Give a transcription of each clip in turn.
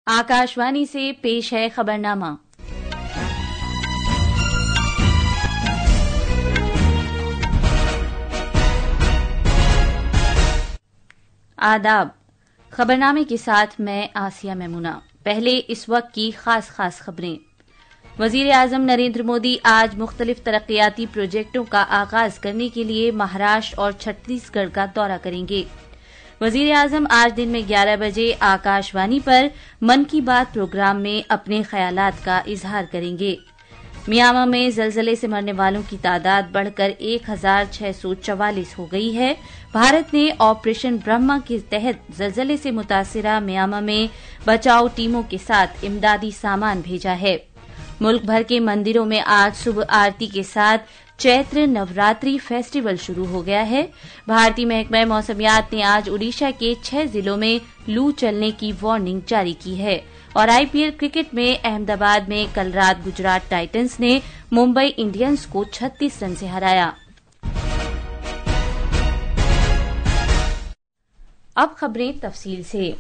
आकाशवाणी से पेश है खबरनामा। आदाब। खबरनामे के साथ मैं आसिया मैमुना। पहले इस वक्त की खास खबरें। वजीर आजम नरेंद्र मोदी आज मुख्तलिफ तरक्याती प्रोजेक्टों का आगाज करने के लिए महाराष्ट्र और छत्तीसगढ़ का दौरा करेंगे। वजीर आजम आज दिन में 11 बजे आकाशवाणी पर मन की बात प्रोग्राम में अपने ख्यालात का इजहार करेंगे। म्यांमार में जलजले से मरने वालों की तादाद बढ़कर 1644 हो गई है। भारत ने ऑपरेशन ब्रह्मा के तहत जलजले से मुतासिरा म्यांमार में बचाव टीमों के साथ इमदादी सामान भेजा है। मुल्क भर के मंदिरों में आज सुबह आरती के साथ चैत्र नवरात्रि फेस्टिवल शुरू हो गया है। भारतीय महकमा मौसमियात ने आज ओडिशा के 6 जिलों में लू चलने की वार्निंग जारी की है। और आईपीएल क्रिकेट में अहमदाबाद में कल रात गुजरात टाइटंस ने मुंबई इंडियंस को 36 रन से हराया। अब खबरें तफसील से।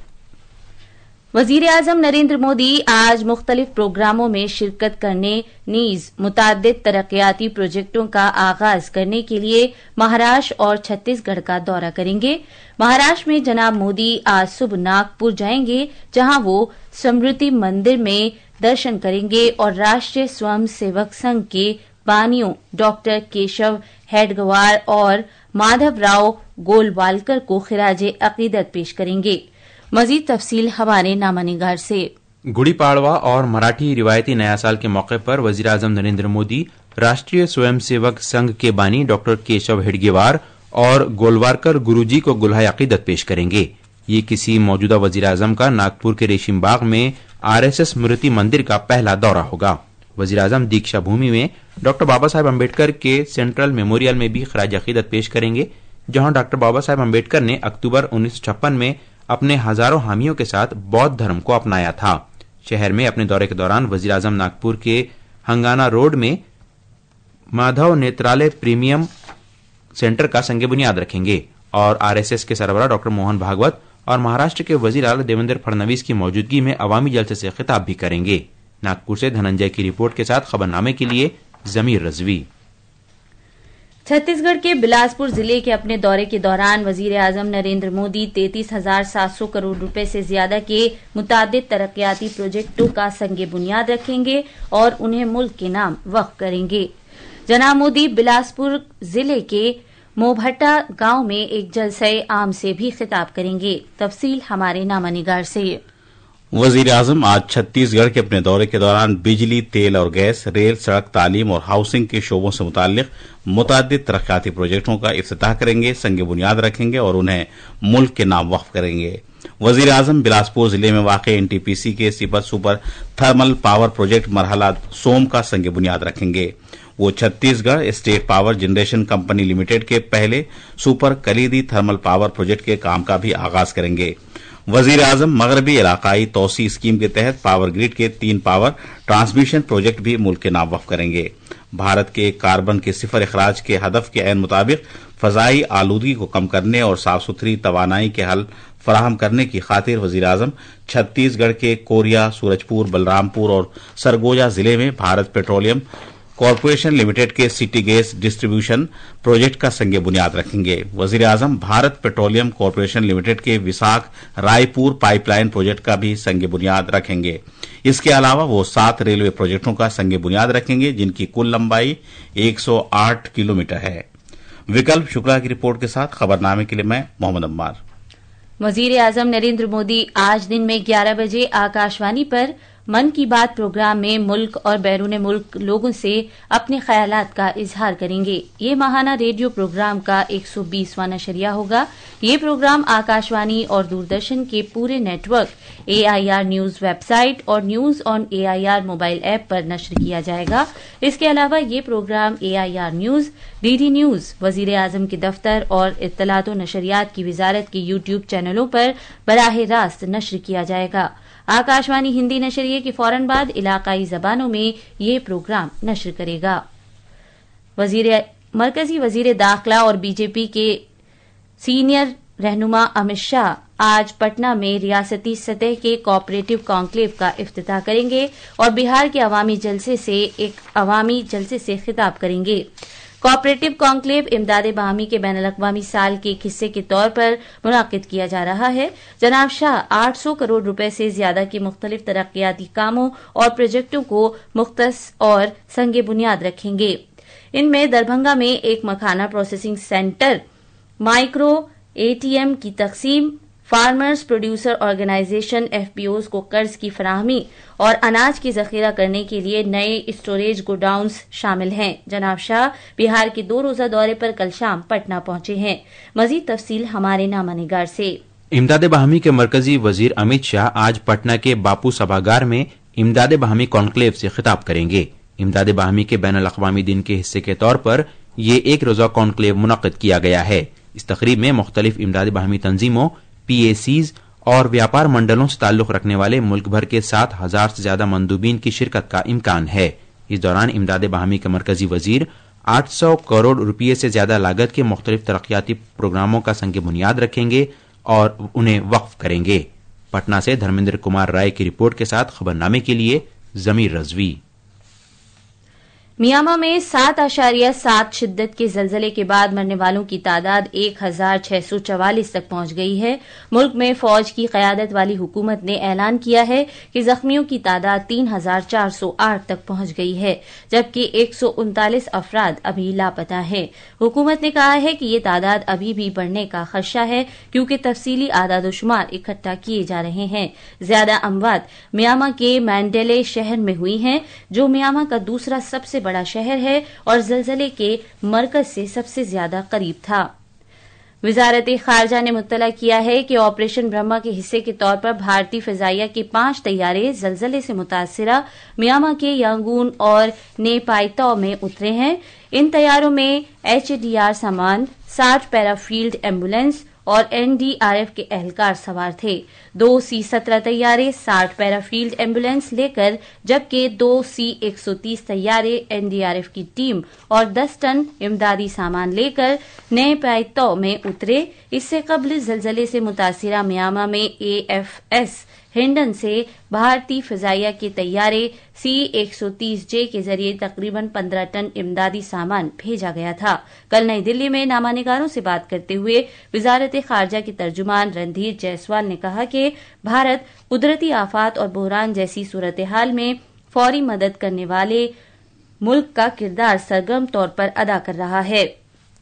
वजीर आजम नरेंद्र मोदी आज मुख्तलिफ प्रोग्रामों में शिरकत करने नीज मुताद्दिद तरक्याती प्रोजेक्टों का आगाज करने के लिए महाराष्ट्र और छत्तीसगढ़ का दौरा करेंगे। महाराष्ट्र में जनाब मोदी आज सुबह नागपुर जाएंगे, जहां वो स्मृति मंदिर में दर्शन करेंगे और राष्ट्रीय स्वयं सेवक संघ के बानियों डॉक्टर केशव हेडगेवार और माधवराव गोलवालकर को खिराज अकीदत पेश करेंगे। मजीद तफसील हमारे नामानिगार से। गुड़ी पाड़वा और मराठी रिवायती नया साल के मौके पर वजीर आजम नरेंद्र मोदी राष्ट्रीय स्वयंसेवक संघ के बानी डॉक्टर केशव हेडगेवार और गोलवालकर गुरुजी को गुलहाय अकीदत पेश करेंगे। ये किसी मौजूदा वजीर आजम का नागपुर के रेशिम बाग में आरएसएस स्मृति मंदिर का पहला दौरा होगा। वजीर आजम दीक्षा भूमि में डॉक्टर बाबा साहेब अम्बेडकर के सेंट्रल मेमोरियल में भी खराज अकीदत पेश करेंगे, जहां डॉक्टर बाबा साहेब अम्बेडकर ने अक्टूबर 1956 में अपने हजारों हामियों के साथ बौद्ध धर्म को अपनाया था। शहर में अपने दौरे के दौरान वजीर आजम नागपुर के हंगाना रोड में माधव नेत्रालय प्रीमियम सेंटर का संग बुनियाद रखेंगे और आरएसएस के सरबराह डॉक्टर मोहन भागवत और महाराष्ट्र के वजीर आला देवेंद्र फडणवीस की मौजूदगी में अवामी जलसे से खिताब भी करेंगे। नागपुर से धनंजय की रिपोर्ट के साथ खबरनामे के लिए जमीर रजवी। छत्तीसगढ़ के बिलासपुर जिले के अपने दौरे के दौरान वजीर आजम नरेंद्र मोदी 33,700 करोड़ रुपए से ज्यादा के मुताद्दिद तरक्याती प्रोजेक्टों का संग बुनियाद रखेंगे और उन्हें मुल्क के नाम वक्फ करेंगे। जनाब मोदी बिलासपुर जिले के मोभट्टा गांव में एक जलसे आम से भी खिताब करेंगे। तफसील हमारे नामानिगार से। वजीर आजम आज छत्तीसगढ़ के अपने दौरे के दौरान बिजली, तेल और गैस, रेल, सड़क, तालीम और हाउसिंग के शोबों से मुताल्लिक मुताद्दिद तरक्याती प्रोजेक्टों का इफ्तिताह करेंगे, संग बुनियाद रखेंगे और उन्हें मुल्क के नाम वक्फ करेंगे। वजीर आजम बिलासपुर जिले में वाक़ एनटीपीसी के सिपत सुपर थर्मल पावर प्रोजेक्ट मरहला सोम का संग बुनियाद रखेंगे। वो Chhattisgarh state power generation company limited के पहले सुपर कलीदी थर्मल पावर प्रोजेक्ट के काम का भी आगाज करेंगे। वजीर आजम मगरबी इलाकाई तोसी स्कीम के तहत पावर ग्रिड के 3 पावर ट्रांसमिशन प्रोजेक्ट भी मुल्क के नाम वक्फ करेंगे। भारत के कार्बन के सिफर अखराज के हदफ के ऐन मुताबिक फजाई आलूदगी को कम करने और साफ सुथरी तवानाई के हल फराहम करने की खातिर वजीर आजम छत्तीसगढ़ के कोरिया, सूरजपुर, बलरामपुर और सरगोजा जिले में भारत पेट्रोलियम कॉरपोरेशन लिमिटेड के सिटी गैस डिस्ट्रीब्यूशन प्रोजेक्ट का संग बुनियाद रखेंगे। वजीर आजम भारत पेट्रोलियम कॉरपोरेशन लिमिटेड के विशाख रायपुर पाइपलाइन प्रोजेक्ट का भी संग बुनियाद रखेंगे। इसके अलावा वो 7 रेलवे प्रोजेक्टों का संग बुनियाद रखेंगे, जिनकी कुल लंबाई 108 किलोमीटर है। विकल्प शुक्ला की रिपोर्ट के साथ खबरनामे के लिए मैं मोहम्मद अम्मार। वजीर आजम नरेंद्र मोदी आज दिन में 11 बजे आकाशवाणी पर मन की बात प्रोग्राम में मुल्क और बैरून मुल्क लोगों से अपने ख्यालात का इजहार करेंगे। ये माहाना रेडियो प्रोग्राम का 120वां नशरिया होगा। ये प्रोग्राम आकाशवाणी और दूरदर्शन के पूरे नेटवर्क, AIR न्यूज वेबसाइट और news on AIR mobile app पर नश्र किया जाएगा। इसके अलावा ये programme AIR news, DD news, वजीर आजम के दफ्तर और इत्तलात व नशरियात की वजारत के YouTube चैनलों पर बराह रास्त नश्र किया जाएगा। आकाशवाणी हिंदी नशरिये के फौरन बाद इलाकाई जबानों में ये प्रोग्राम नश्र करेगा। मरकजी वजीर दाखिला और बीजेपी के सीनियर रहनुमा अमित शाह आज पटना में रियासती सतह के कोऑपरेटिव कॉन्क्लेव का इफ्तिताह करेंगे और बिहार के अवामी जलसे से खिताब करेंगे। कोऑपरेटिव कॉन्क्लेव इमदाद बाहमी के बैनुल-अक़वामी साल के एक हिस्से के तौर पर मुनाकिद किया जा रहा है। जनाब शाह 800 करोड़ रुपए से ज्यादा के मुख्तलिफ तरक्याती कामों और प्रोजेक्टों को मुख्तस और संगे बुनियाद रखेंगे। इनमें दरभंगा में एक मखाना प्रोसेसिंग सेंटर, माइक्रो एटीएम की तकसीम, फार्मर्स प्रोड्यूसर ऑर्गेनाइजेशन एफपीओज को कर्ज की फराहमी और अनाज की जखीरा करने के लिए नए स्टोरेज गोडाउन्स शामिल हैं। जनाब शाह बिहार के 2 रोजा दौरे पर कल शाम पटना पहुंचे हैं। मजीद तफसील हमारे नामानिगार से। इमदाद बाहमी के मरकजी वजीर अमित शाह आज पटना के बापू सभागार में इमदाद बाहमी कॉन्क्लेव से खिताब करेंगे। इमदाद बाहमी के बैनुल-अक़वामी दिन के हिस्से के तौर पर यह एक रोजा कॉन्क्लेव मुनक़िद किया गया है। इस तकरीब में मुख्तलिफ इमदाद बाहमी तंजीमों, पीएसीज और व्यापार मंडलों से ताल्लुक रखने वाले मुल्क भर के 7,000 से ज्यादा मंदूबीन की शिरकत का इम्कान है। इस दौरान इमदाद बाहमी के मरकजी वजीर 800 करोड़ रुपये से ज्यादा लागत के मुख्तलिफ तरक्याती प्रोग्रामों का संग बुनियाद रखेंगे और उन्हें वक्फ करेंगे। पटना से धर्मेंद्र कुमार राय की रिपोर्ट के साथ खबरनामे के लिए जमीर रजवी। मियामा में 7.7 शिद्दत के जलजले के बाद मरने वालों की तादाद 1,644 तक पहुंच गई है। मुल्क में फौज की क़यादत वाली हुकूमत ने ऐलान किया है कि जख्मियों की तादाद 3,408 तक पहुंच गई है, जबकि 139 अफराद अभी लापता हैं। हुकूमत ने कहा है कि ये तादाद अभी भी बढ़ने का खदशा है, क्योंकि तफसीली आदाद-ओ-शुमार इकट्ठा किए जा रहे हैं। ज्यादा अमवात मियामा के मैंडेले शहर में हुई हैं, जो मियामा का दूसरा सबसे बड़ा शहर है और जलजले के मरकज से सबसे ज्यादा करीब था। वजारत खारजा ने मुत्तला किया है कि ऑपरेशन ब्रह्मा के हिस्से के तौर पर भारतीय फिजाइया के 5 तैयारे जलजले से मुतासिरा मियामा के यांगून और नेपाइतो में उतरे हैं। इन तैयारों में HDR सामान, 60 पैराफील्ड एम्बुलेंस और NDRF के एहलकार सवार थे। 2 C-17 तैयारे 60 पैराफील्ड एम्बुलेंस लेकर, जबकि 2 C-130 तैयारे NDRF की टीम और 10 टन इमदादी सामान लेकर नए पाइतो में उतरे। इससे कबल जलजले से मुतासिरा मियामा में AFS हिंडन से भारतीय फिजाइया के तैयारे C-130J के जरिए तकरीबन 15 टन इमदादी सामान भेजा गया था। कल नई दिल्ली में नामानिगारों से बात करते हुए वजारत खारजा की तर्जुमान रणधीर जायसवाल ने कहा कि भारत कुदरती आफात और बहरान जैसी सूरत हाल में फौरी मदद करने वाले मुल्क का किरदार सरगर्म तौर पर अदा कर रहा है।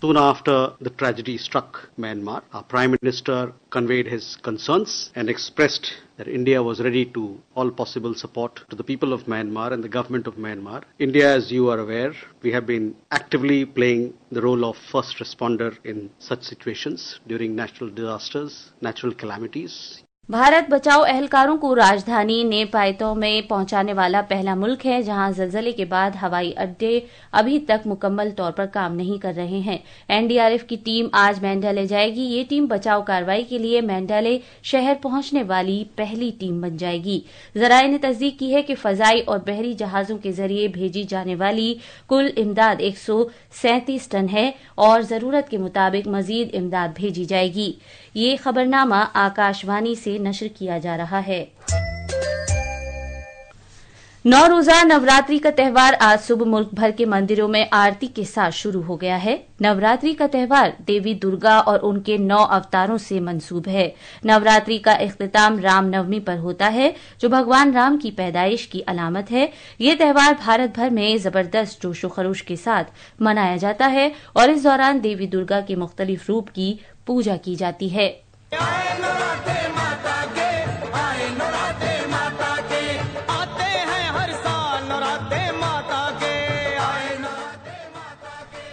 Soon after the tragedy struck Myanmar, our Prime Minister conveyed his concerns and expressed that India was ready to all possible support to the people of Myanmar and the government of Myanmar. India, as you are aware, we have been actively playing the role of first responder in such situations during natural disasters, natural calamities. Bharat बचाव एहलकारों को राजधानी नेपाइतो में पहुंचाने वाला पहला मुल्क है, जहां जलजले के बाद हवाई अड्डे अभी तक मुकम्मल तौर पर काम नहीं कर रहे हैं। NDRF की टीम आज मैंडाले जाएगी। ये टीम बचाव कार्रवाई के लिए मैंडाले शहर पहुंचने वाली पहली टीम बन जाएगी। जराये ने तस्दीक की है कि फजाई और बहरी जहाजों के जरिए भेजी जाने वाली कुल इमदाद 137 टन है और जरूरत के मुताबिक मजीद इमदाद भेजी जाएगी। ये खबरनामा आकाशवाणी से नशर किया जा रहा है। 9 रोजा नवरात्रि का त्यौहार आज सुबह मुल्क भर के मंदिरों में आरती के साथ शुरू हो गया है। नवरात्रि का त्यौहार देवी दुर्गा और उनके 9 अवतारों से मंसूब है। नवरात्रि का इख्तिताम रामनवमी पर होता है, जो भगवान राम की पैदाइश की अलामत है। ये त्यौहार भारत भर में जबरदस्त जोशो खरोश के साथ मनाया जाता है और इस दौरान देवी दुर्गा के मुख्तलिफ रूप की पूजा की जाती है।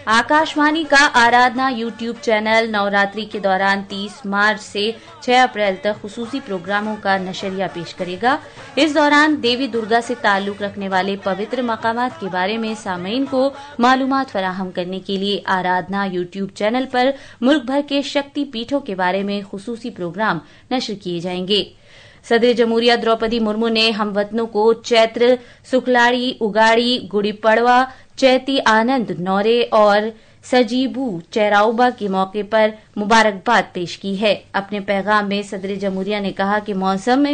आकाशवाणी का आराधना यूट्यूब चैनल नवरात्रि के दौरान 30 मार्च से 6 अप्रैल तक खुसूसी प्रोग्रामों का नशरिया पेश करेगा। इस दौरान देवी दुर्गा से ताल्लुक रखने वाले पवित्र मकामात के बारे में सामीन को मालूमात फराहम करने के लिए आराधना यूट्यूब चैनल पर मुल्क भर के शक्ति पीठों के बारे में खुसूसी प्रोग्राम नशर किए जाएंगे। सदर जमहूरिया द्रौपदी मुर्मू ने हमवतनों को चैत्र सुखलाड़ी, उगाड़ी, गुड़ी पड़वा, चैती आनंद, नौरे और سجیبو چیراؤبا کے موقع پر مبارکباد پیش کی ہے۔ اپنے پیغام میں صدر جمہوریہ نے کہا کہ موسم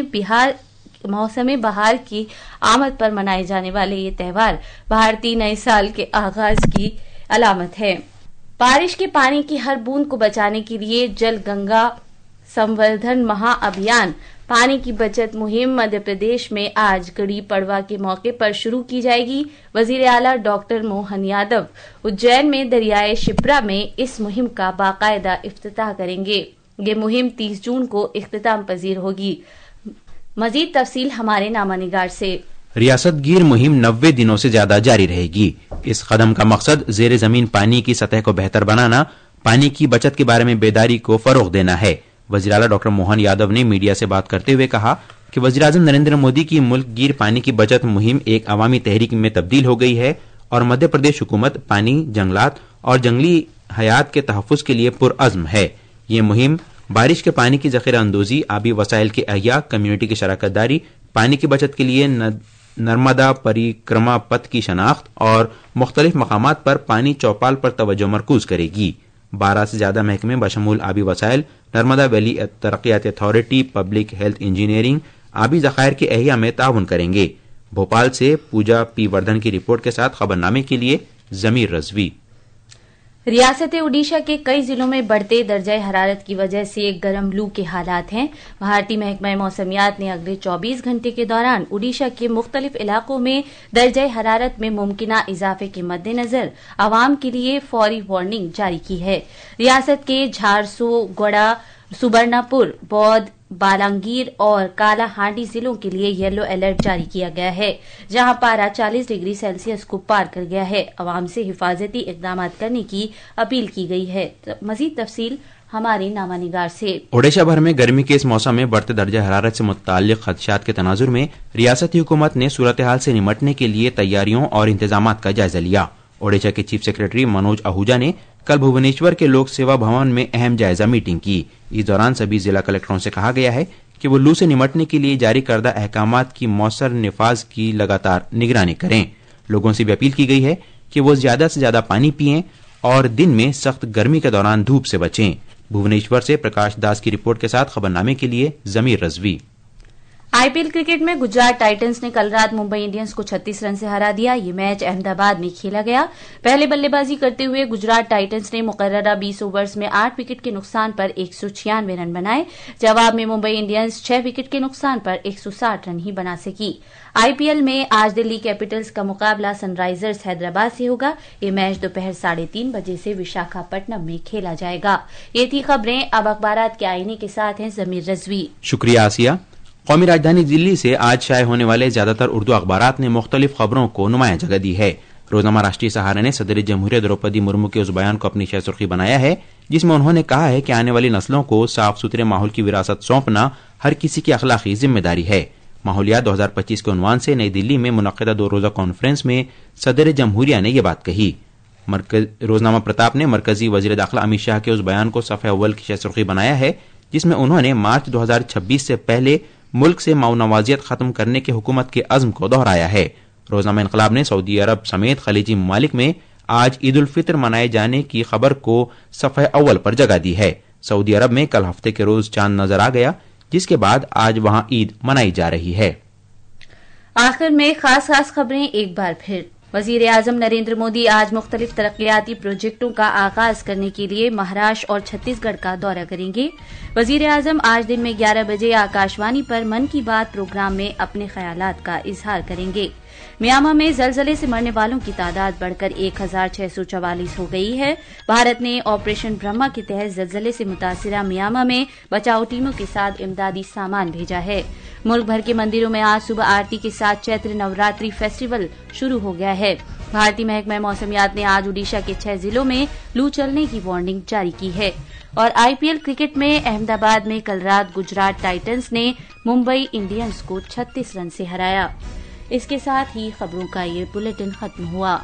بہار کی آمد پر منائے جانے والے یہ تہوار بھارتی نئے سال کے آغاز کی علامت ہے۔ بارش کے پانی کی ہر بوند کو بچانے کے لیے جل گنگا سموردھن مہا ابھیان پانی کی بچت مہم مدھیہ پردیش میں آج گڑی پڑوا کے موقع پر شروع کی جائے گی۔ وزیر اعلیٰ ڈاکٹر موہن یادو اجین میں دریائے شپرا میں اس مہم کا باقاعدہ افتتاح کریں گے۔ یہ مہم 30 جون کو اختتام پذیر ہوگی۔ مزید تفصیل ہمارے نامہ نگار سے۔ ریاست گیر مہم 90 دنوں سے زیادہ جاری رہے گی۔ اس قدم کا مقصد زیر زمین پانی کی سطح کو بہتر بنانا، پانی کی بچت کے بارے میں بیداری کو فروغ دینا ہے۔ وزیر اعلیٰ ڈاکٹر موہن یادو نے میڈیا سے بات کرتے ہوئے کہا کہ وزیراعظم نریندر مودی کی ملک گیر پانی کی بچت مہم ایک عوامی تحریک میں تبدیل ہو گئی ہے اور مدھیہ پردیش حکومت پانی، جنگلات اور جنگلی حیات کے تحفظ کے لیے پرعزم ہے۔ یہ مہم بارش کے پانی کی ذخیرہ اندوزی، آبی وسائل کے احیاء، کمیونٹی کی شراکت داری، پانی کی بچت کے لیے نرمدا پریکرما پتھ کی شناخت اور مختلف مقامات پر پانی چوپال پر توجہ مرکوز کرے گی۔ 12 سے زیادہ محکمے بشمول آبی وسائل، نرمدا ویلی ترقیاتی اتھارٹی، پبلک ہیلتھ انجینئرنگ، آبی ذخائر کے احیاء میں تعاون کریں گے۔ بھوپال سے پوجا پی وردھن کی رپورٹ کے ساتھ خبرنامے کے لیے ضمیر رضوی۔ ریاست اڈیشہ کے کئی ضلعوں میں بڑھتے درجہ حرارت کی وجہ سے گرم لو کے حالات ہیں۔ بھارتی محکمہ موسمیات نے اگلے 24 گھنٹے کے دوران اڈیشہ کے مختلف علاقوں میں درجہ حرارت میں ممکنہ اضافے کے مد نظر عوام کے لیے فوری وارننگ جاری کی ہے۔ ریاست کے جھارسوگوڑا، سبرنا پور، بودھ، بالانگیر اور کالا ہانڈی ضلعوں کے لیے یلو الرٹ جاری کیا گیا ہے، جہاں پارہ 40 ڈگری سیلسیس کو پار کر گیا ہے۔ عوام سے حفاظتی اقدامات کرنے کی اپیل کی گئی ہے۔ مزید تفصیل ہمارے نامہ نگار سے۔ اوڈیشہ بھر میں گرمی کے اس موسم میں بڑھتے درجہ حرارت سے متعلق خدشات کے تناظر میں ریاستی حکومت نے صورتحال سے نمٹنے کے لیے تیاریوں اور انتظامات کا جائزہ لیا۔ اوڈیشہ کے چیف سیکرٹری منوج اہوجا نے کل بھونیشور کے لوک سیوا بھون میں اہم جائزہ میٹنگ کی۔ اس دوران سبھی ضلع کلکٹروں سے کہا گیا ہے کہ وہ لو سے نمٹنے کے لیے جاری کردہ احکامات کی مؤثر نفاذ کی لگاتار نگرانی کریں۔ لوگوں سے بھی اپیل کی گئی ہے کہ وہ زیادہ سے زیادہ پانی پئیں اور دن میں سخت گرمی کے دوران دھوپ سے بچیں۔ بھونیشور سے پرکاش داس کی رپورٹ کے ساتھ خبرنامے کے لیے ضمیر رضوی۔ آئی پی ایل کرکٹ میں گجرات ٹائٹنز نے کل رات ممبئی انڈینز کو 36 رن سے ہرا دیا۔ یہ میچ احمد آباد میں کھیلا گیا۔ پہلے بلے بازی کرتے ہوئے گجرات ٹائٹنز نے مقررہ 20 اوورز میں 8 وکٹ کے نقصان پر 196 رن بنائے۔ جواب میں ممبئی انڈینز 6 وکٹ کے نقصان پر 160 رن ہی بنا سکی۔ آئی پی ایل میں آج دلی کیپٹلز کا مقابلہ سن رائزرز حیدرآباد سے ہوگا۔ یہ میچ دوپہر 3:30 بجے سے وشاکھاپٹنم میں کھیلا جائے گا۔ یہ تھی خبریں۔ اب اخبارات کے آئینے کے ساتھ ہیں ضمیر رضوی۔ شکریہ آسیہ۔ قومی راجدھانی دلی سے آج شائع ہونے والے زیادہ تر اردو اخبارات نے مختلف خبروں کو نمایاں جگہ دی ہے۔ روزنامہ راشٹریہ سہارا نے صدر جمہوریہ دروپدی مرمو کے اس بیان کو اپنی شہ سرخی بنایا ہے جس میں انہوں نے کہا ہے کہ آنے والی نسلوں کو صاف ستھرے ماحول کی وراثت سونپنا ہر کسی کی اخلاقی ذمہ داری ہے۔ ماحولیات 2025 کے عنوان سے نئی دلی میں منعقدہ 2 روزہ کانفرنس میں صدر جمہوریہ نے یہ بات کہی۔ روزنامہ پرتاپ نے مرکزی وزیر داخلہ امت شاہ کے اس بیان کو صفحہ اول کی شہ سرخی بنایا ہے جس میں انہوں نے مارچ 2026 سے پہلے ملک سے ماونوازیت ختم کرنے کے حکومت کے عزم کو دہرایا ہے۔ روزنامہ انقلاب نے سعودی عرب سمیت خلیجی ممالک میں آج عید الفطر منائے جانے کی خبر کو صفحہ اول پر جگہ دی ہے۔ سعودی عرب میں کل ہفتے کے روز چاند نظر آ گیا جس کے بعد آج وہاں عید منائی جا رہی ہے۔ آخر میں خاص خبریں ایک بار پھر۔ وزیر اعظم نریندر مودی آج مختلف ترقیاتی پروجیکٹوں کا آغاز کرنے کے لیے مہاراشٹر اور چھتیس گڑھ کا دورہ کریں گے۔ وزیر اعظم آج دن میں 11 بجے آکاشوانی پر من کی بات پروگرام میں اپنے خیالات کا اظہار کریں گے۔ میانمار میں زلزلے سے مرنے والوں کی تعداد بڑھ کر 1644 ہو گئی ہے۔ بھارت نے آپریشن برہما کے تحت زلزلے سے متاثرہ میانمار میں بچاؤ ٹیموں کے ساتھ امدادی سامان بھیجا ہے۔ ملک بھر کے مندروں میں آج صبح آرتی کے ساتھ چیتر نوراتری فیسٹیول شروع ہو گیا ہے۔ بھارتی محکمہ موسمیات نے آج اڈیشہ کے 6 ضلعوں میں لو چلنے کی وارننگ جاری کی ہے۔ اور آئی پی ایل کرکٹ میں احمد آباد میں کل رات گجرات ٹائٹنز نے ممبئی انڈینز کو 36 رن سے ہرایا۔ اس کے ساتھ ہی خبروں کا یہ بلیٹن ختم ہوا۔